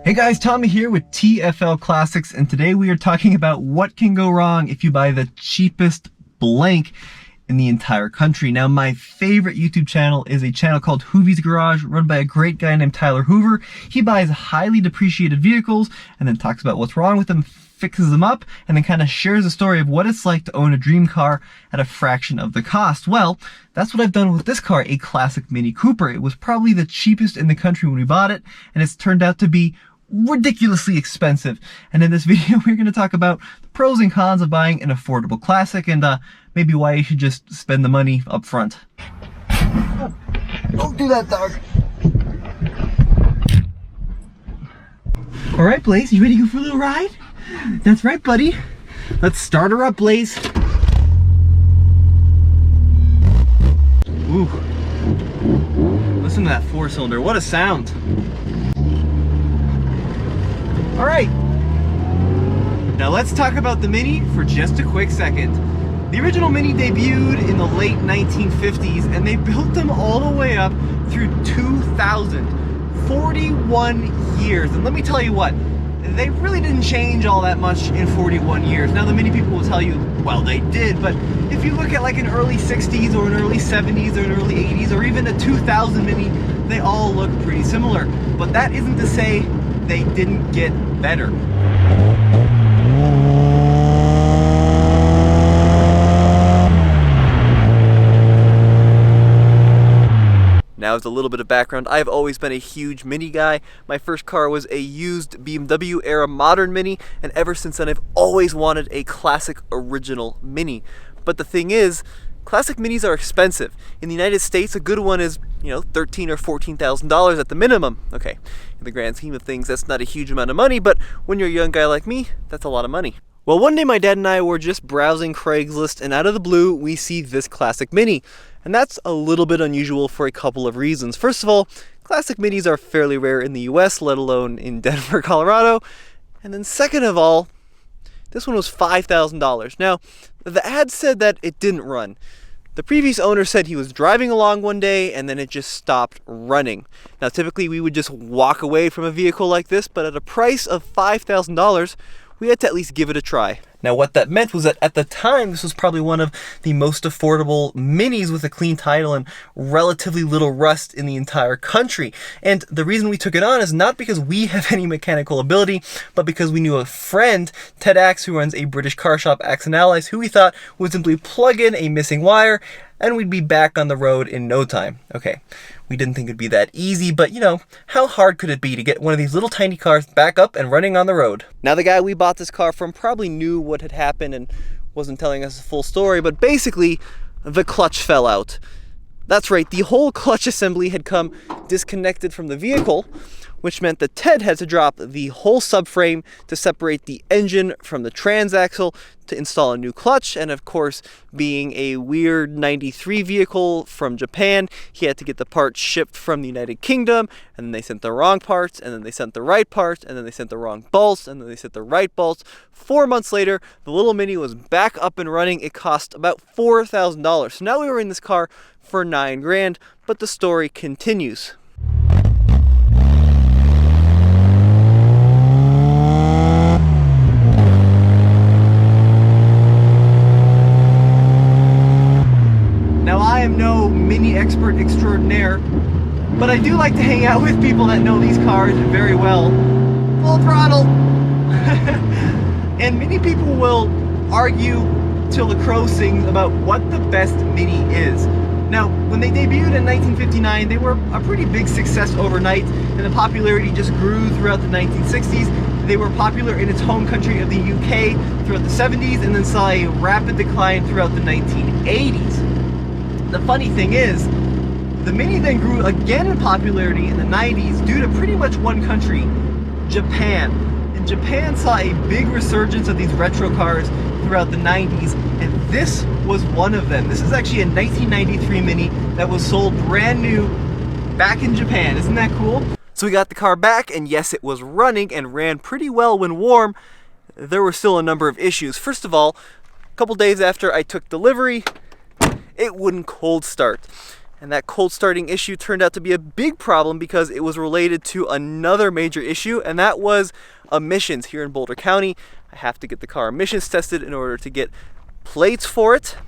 Hey guys, Tommy here with TFL Classics, and today we are talking about what can go wrong if you buy the cheapest blank in the entire country. Now, my favorite YouTube channel is a channel called Hoovy's Garage, run by a great guy named Tyler Hoover. He buys highly depreciated vehicles and then talks about what's wrong with them, fixes them up, and then kind of shares a story of what it's like to own a dream car at a fraction of the cost. Well, that's what I've done with this car, a classic Mini Cooper. It was probably the cheapest in the country when we bought it, and it's turned out to be ridiculously expensive. And in this video, we're going to talk about the pros and cons of buying an affordable classic, and maybe why you should just spend the money up front. Oh, don't do that, dog. All right, Blaze, you ready to go for a little ride? That's right, buddy. Let's start her up, Blaze. Ooh. Listen to that four-cylinder. What a sound. All right, now let's talk about the Mini for just a quick second. The original Mini debuted in the late 1950s, and they built them all the way up through 2000, 41 years. And let me tell you what, they really didn't change all that much in 41 years. Now, the Mini people will tell you, well, they did, but if you look at like an early 60s or an early 70s or an early 80s or even a 2000 Mini, they all look pretty similar. But that isn't to say they didn't get better. Now, as a little bit of background, I've always been a huge Mini guy. My first car was a used BMW era modern Mini, and ever since then I've always wanted a classic original Mini. But the thing is, classic Minis are expensive. In the United States, a good one is, $13,000 or $14,000 at the minimum. Okay, in the grand scheme of things, that's not a huge amount of money, but when you're a young guy like me, that's a lot of money. Well, one day my dad and I were just browsing Craigslist, and out of the blue, we see this classic Mini. And that's a little bit unusual for a couple of reasons. First of all, classic Minis are fairly rare in the US, let alone in Denver, Colorado. And then second of all, this one was $5,000. Now, the ad said that it didn't run. The previous owner said he was driving along one day and then it just stopped running. Now, typically we would just walk away from a vehicle like this, but at a price of $5,000, we had to at least give it a try. Now, what that meant was that at the time, this was probably one of the most affordable Minis with a clean title and relatively little rust in the entire country. And the reason we took it on is not because we have any mechanical ability, but because we knew a friend, Ted Axe, who runs a British car shop, Axe & Allies, who we thought would simply plug in a missing wire and we'd be back on the road in no time. Okay, we didn't think it'd be that easy, but how hard could it be to get one of these little tiny cars back up and running on the road? Now, the guy we bought this car from probably knew what had happened and wasn't telling us the full story, but basically, the clutch fell out. That's right, the whole clutch assembly had come disconnected from the vehicle, which meant that Ted had to drop the whole subframe to separate the engine from the transaxle to install a new clutch. And of course, being a weird 93 vehicle from Japan, he had to get the parts shipped from the United Kingdom, and then they sent the wrong parts, and then they sent the right parts, and then they sent the wrong bolts, and then they sent the right bolts. 4 months later, the little Mini was back up and running. It cost about $4,000. So now we were in this car for $9,000, but the story continues. Now, I am no Mini expert extraordinaire, but I do like to hang out with people that know these cars very well. Full throttle! And Mini people will argue till the crow sings about what the best Mini is. Now, when they debuted in 1959, they were a pretty big success overnight, and the popularity just grew throughout the 1960s. They were popular in its home country of the UK throughout the 70s, and then saw a rapid decline throughout the 1980s. The funny thing is, the Mini then grew again in popularity in the 90s due to pretty much one country, Japan. And Japan saw a big resurgence of these retro cars throughout the 90s, and this was one of them. This is actually a 1993 Mini that was sold brand new back in Japan. Isn't that cool? So we got the car back, and yes, it was running and ran pretty well when warm. There were still a number of issues. First of all, a couple days after I took delivery, it wouldn't cold start. And that cold starting issue turned out to be a big problem because it was related to another major issue, and that was emissions here in Boulder County. I have to get the car emissions tested in order to get plates for it.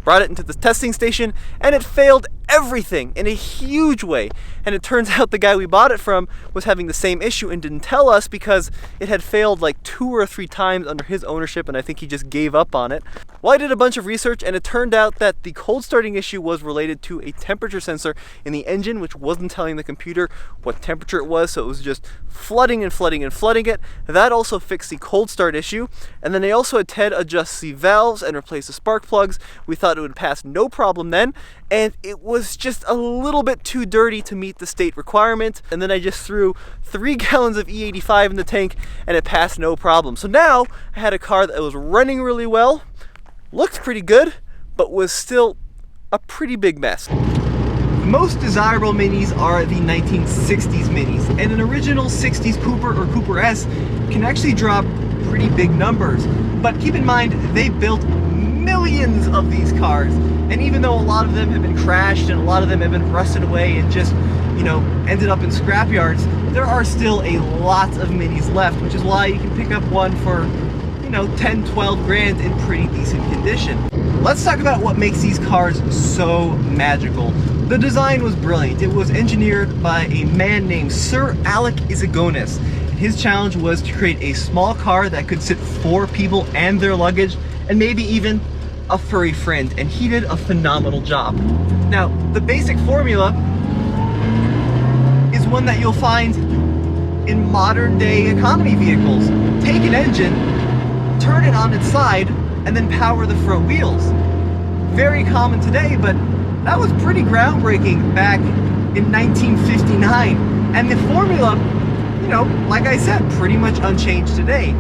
Brought it into the testing station, and it failed everything in a huge way. And it turns out the guy we bought it from was having the same issue and didn't tell us because it had failed like 2 or 3 times under his ownership, and I think he just gave up on it. Well, I did a bunch of research, and it turned out that the cold starting issue was related to a temperature sensor in the engine, which wasn't telling the computer what temperature it was, so it was just flooding and flooding and flooding it. That also fixed the cold start issue, and then they also had Ted adjust the valves and replace the spark plugs. We thought it would pass no problem then, and it was just a little bit too dirty to meet the state requirement. And then I just threw 3 gallons of E85 in the tank, and it passed no problem. So now I had a car that was running really well, looked pretty good, but was still a pretty big mess. The most desirable minis are the 1960s minis, and an original 60s Cooper or Cooper S can actually drop pretty big numbers. But keep in mind, they built millions of these cars, and even though a lot of them have been crashed and a lot of them have been rusted away and just, ended up in scrap yards, there are still a lot of minis left, which is why you can pick up one for 10, 12 grand in pretty decent condition. Let's talk about what makes these cars so magical. The design was brilliant. It was engineered by a man named Sir Alec Isagonis. His challenge was to create a small car that could sit 4 people and their luggage, and maybe even a furry friend, and he did a phenomenal job. Now, the basic formula is one that you'll find in modern day economy vehicles. Take an engine, turn it on its side, and then power the front wheels. Very common today, but that was pretty groundbreaking back in 1959. And the formula, like I said, pretty much unchanged today.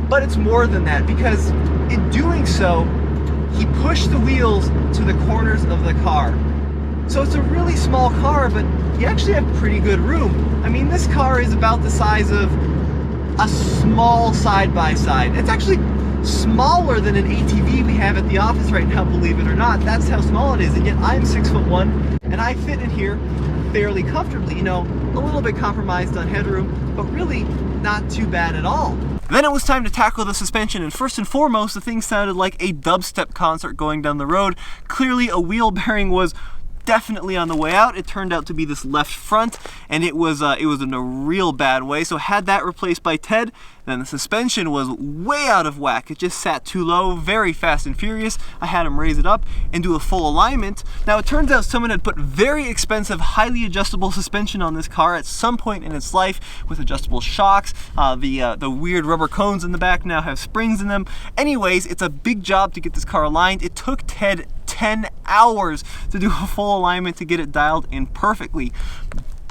But it's more than that, because in doing so, he pushed the wheels to the corners of the car. So it's a really small car, but you actually have pretty good room. I mean, this car is about the size of a small side-by-side. It's actually smaller than an ATV we have at the office right now, believe it or not. That's how small it is, and yet I'm 6'1", and I fit in here fairly comfortably. A little bit compromised on headroom, but really not too bad at all. Then it was time to tackle the suspension, and first and foremost, the thing sounded like a dubstep concert going down the road. Clearly a wheel bearing was definitely on the way out. It turned out to be this left front, and it was in a real bad way. So had that replaced by Ted, then the suspension was way out of whack. It just sat too low, very fast and furious. I had him raise it up and do a full alignment. Now it turns out someone had put very expensive, highly adjustable suspension on this car at some point in its life with adjustable shocks. The weird rubber cones in the back now have springs in them. Anyways, it's a big job to get this car aligned. It took Ted 10 hours to do a full alignment to get it dialed in perfectly.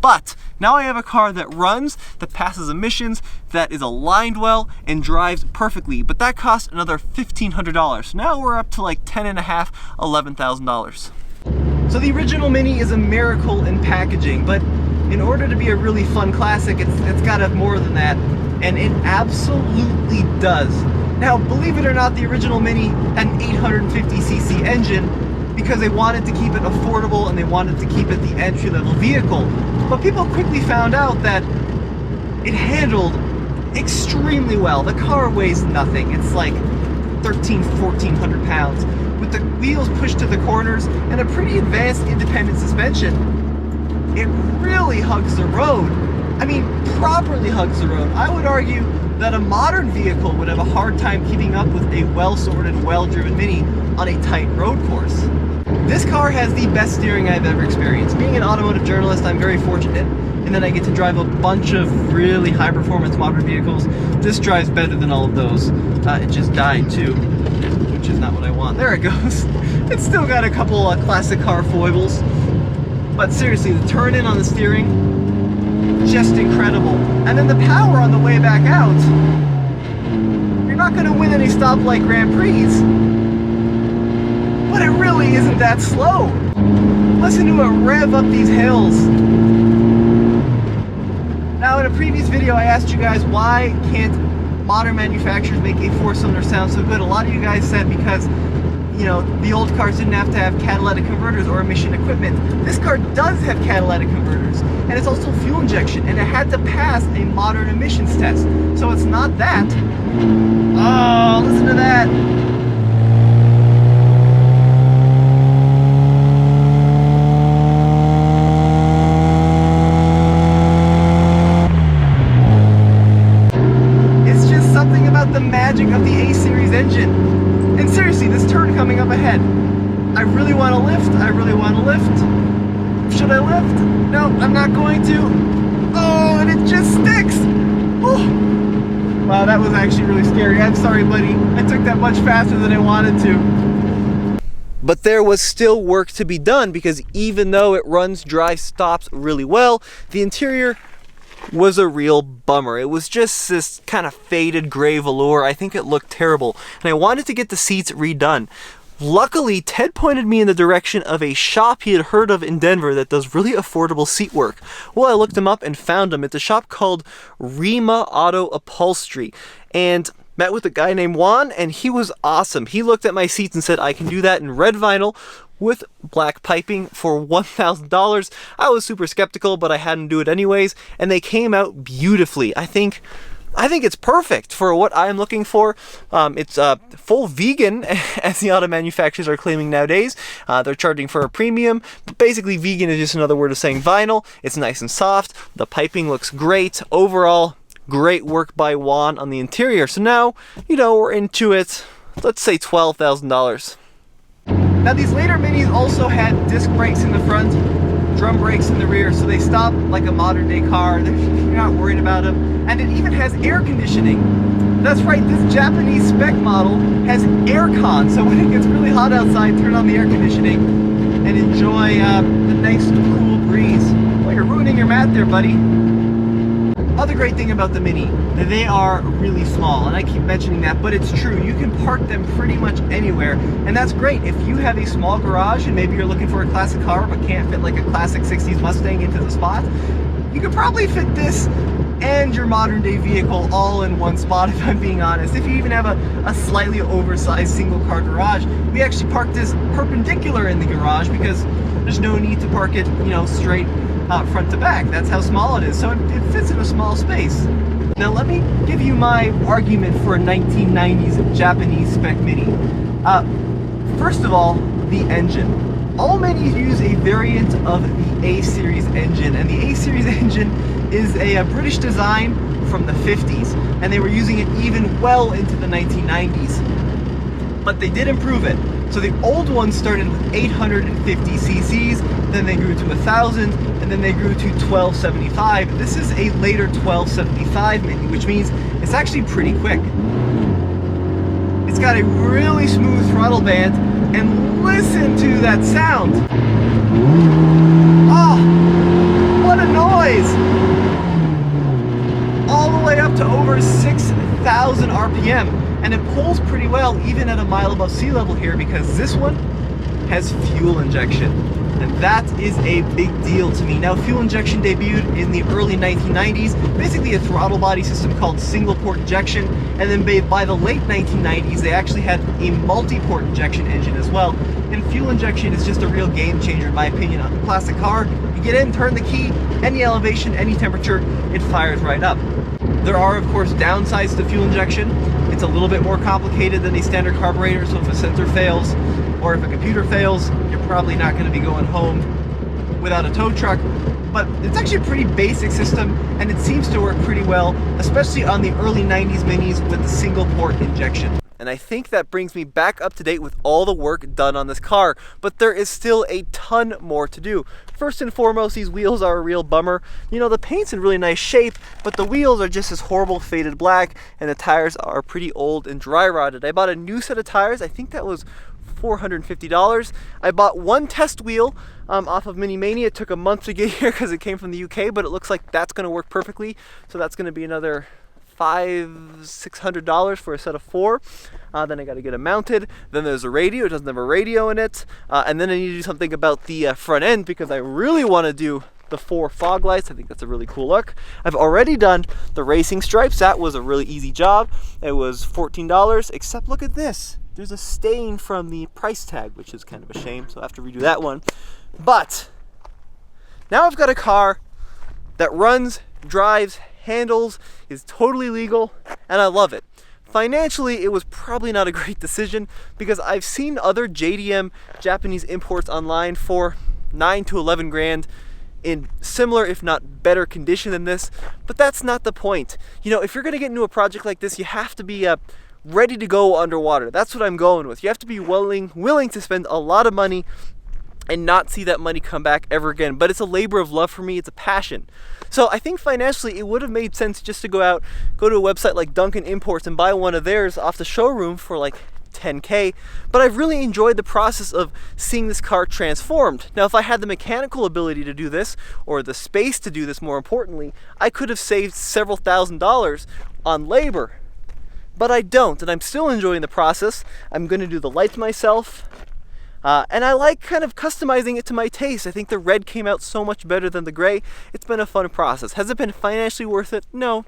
But now I have a car that runs, that passes emissions, that is aligned well, and drives perfectly. But that cost another $1,500. Now we're up to like $10,500, $11,000. So the original Mini is a miracle in packaging, but in order to be a really fun classic, it's got to have more than that, and it absolutely does. Now, believe it or not, the original Mini had an 850cc engine because they wanted to keep it affordable and they wanted to keep it the entry-level vehicle. But people quickly found out that it handled extremely well. The car weighs nothing. It's like 1,400 pounds. With the wheels pushed to the corners and a pretty advanced independent suspension, it really hugs the road. I mean, properly hugs the road. I would argue that a modern vehicle would have a hard time keeping up with a well-sorted, well-driven Mini on a tight road course. This car has the best steering I've ever experienced. Being an automotive journalist, I'm very fortunate in that I get to drive a bunch of really high-performance modern vehicles. This drives better than all of those. It just died too, which is not what I want. There it goes. It's still got a couple classic car foibles, but seriously, the turn-in on the steering, just incredible. And then the power on the way back out. You're not going to win any stoplight Grand Prix, but it really isn't that slow. Listen to it rev up these hills. Now, in a previous video, I asked you guys, why can't modern manufacturers make a 4-cylinder sound so good? A lot of you guys said because you know, the old cars didn't have to have catalytic converters or emission equipment. This car does have catalytic converters, and it's also fuel injection, and it had to pass a modern emissions test. So it's not that. Oh, listen to that. It's just something about the magic of the A-Series engine. And seriously, this turn coming up ahead, I really want to lift, I really want to lift. Should I lift? No, I'm not going to. Oh, and it just sticks. Oh. Wow, that was actually really scary. I'm sorry, buddy. I took that much faster than I wanted to. But there was still work to be done, because even though it runs, drives, stops really well, the interior was a real bummer. It was just this kind of faded gray velour. I think it looked terrible, and I wanted to get the seats redone. Luckily, Ted pointed me in the direction of a shop he had heard of in Denver that does really affordable seat work. Well, I looked him up and found him. It's a shop called Rima Auto Upholstery, and met with a guy named Juan, and he was awesome. He looked at my seats and said, I can do that in red vinyl with black piping for $1,000. I was super skeptical, but I had him do it anyways, and they came out beautifully. I think it's perfect for what I'm looking for. It's full vegan, as the auto manufacturers are claiming nowadays. They're charging for a premium, but basically vegan is just another word of saying vinyl. It's nice and soft. The piping looks great. Overall, great work by Juan on the interior. So now, you know, we're into it. Let's say $12,000. Now, these later Minis also had disc brakes in the front, drum brakes in the rear, so they stop like a modern day car. You're not worried about them. And it even has air conditioning. That's right, this Japanese spec model has aircon, so when it gets really hot outside, turn on the air conditioning and enjoy the nice cool breeze. Well, you're ruining your mat there, buddy. Other great thing about the Mini, they are really small, and I keep mentioning that, but it's true. You can park them pretty much anywhere, and that's great. If you have a small garage and maybe you're looking for a classic car but can't fit like a classic 60s Mustang into the spot, you could probably fit this and your modern day vehicle all in one spot, if I'm being honest. If you even have a slightly oversized single car garage, we actually parked this perpendicular in the garage because there's no need to park it, you know, straight front to back. That's how small it is, so it fits in a small space. Now let me give you my argument for a 1990s Japanese spec Mini. First of all, the engine. All Minis use a variant of the A-Series engine, and the A-Series engine is a British design from the 50s, and they were using it even well into the 1990s. But they did improve it. So the old one started with 850 cc's, then they grew to 1,000, and then they grew to 1275. This is a later 1275 Mini, which means it's actually pretty quick. It's got a really smooth throttle band, and listen to that sound. Oh, what a noise! All the way up to over 6,000 RPM. And it pulls pretty well even at a mile above sea level here, because this one has fuel injection, and that is a big deal to me. Now, fuel injection debuted in the early 1990s, basically a throttle body system called single port injection, and then by the late 1990s they actually had a multi-port injection engine as well. And fuel injection is just a real game changer in my opinion on a classic car. You get in, turn the key, any elevation, any temperature, it fires right up. There are, of course, downsides to fuel injection. It's a little bit more complicated than a standard carburetor, so if a sensor fails or if a computer fails, you're probably not going to be going home without a tow truck. But it's actually a pretty basic system, and it seems to work pretty well, especially on the early 90s Minis with the single port injection. And I think that brings me back up to date with all the work done on this car, but there is still a ton more to do. First and foremost, these wheels are a real bummer. You know, the paint's in really nice shape, but the wheels are just this horrible faded black, and the tires are pretty old and dry rotted. I bought a new set of tires. I think that was $450. I bought one test wheel off of Mini Mania. It took a month to get here because it came from the UK, but it looks like that's going to work perfectly. So that's going to be another $500-600 for a set of 4. Then I got to get it mounted. Then there's a radio. It doesn't have a radio in it. And then I need to do something about the front end, because I really want to do the 4 fog lights. I think that's a really cool look. I've already done the racing stripes. That was a really easy job. It was $14, except look at this. there's a stain from the price tag, which is kind of a shame, so I have to redo that one. But now I've got a car that runs, drives, handles, is totally legal, and I love it. Financially, it was probably not a great decision because I've seen other JDM Japanese imports online for 9 to 11 grand in similar, if not better condition than this, but that's not the point. You know, if you're gonna get into a project like this, you have to be ready to go underwater. That's what I'm going with. You have to be willing to spend a lot of money and not see that money come back ever again. But it's a labor of love for me, it's a passion. So I think financially it would have made sense just to go to a website like Duncan Imports and buy one of theirs off the showroom for like 10K, but I've really enjoyed the process of seeing this car transformed. Now, if I had the mechanical ability to do this, or the space to do this more importantly, I could have saved several $1,000s on labor, but I don't, and I'm still enjoying the process. I'm going to do the lights myself, and I like kind of customizing it to my taste. I think the red came out so much better than the gray. It's been a fun process. Has it been financially worth it? No,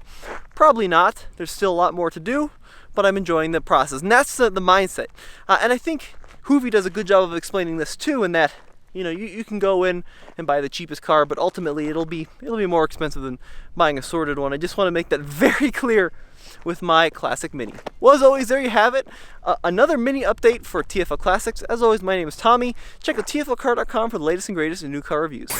probably not. There's still a lot more to do, but I'm enjoying the process, and that's the mindset. And I think Hoovy does a good job of explaining this too, in that, you know, you can go in and buy the cheapest car, but ultimately it'll be more expensive than buying a sorted one. I just want to make that very clear with my classic Mini. Well, as always, there you have it. Another mini update for TFL Classics. As always, my name is Tommy. Check out TFLcar.com for the latest and greatest in new car reviews.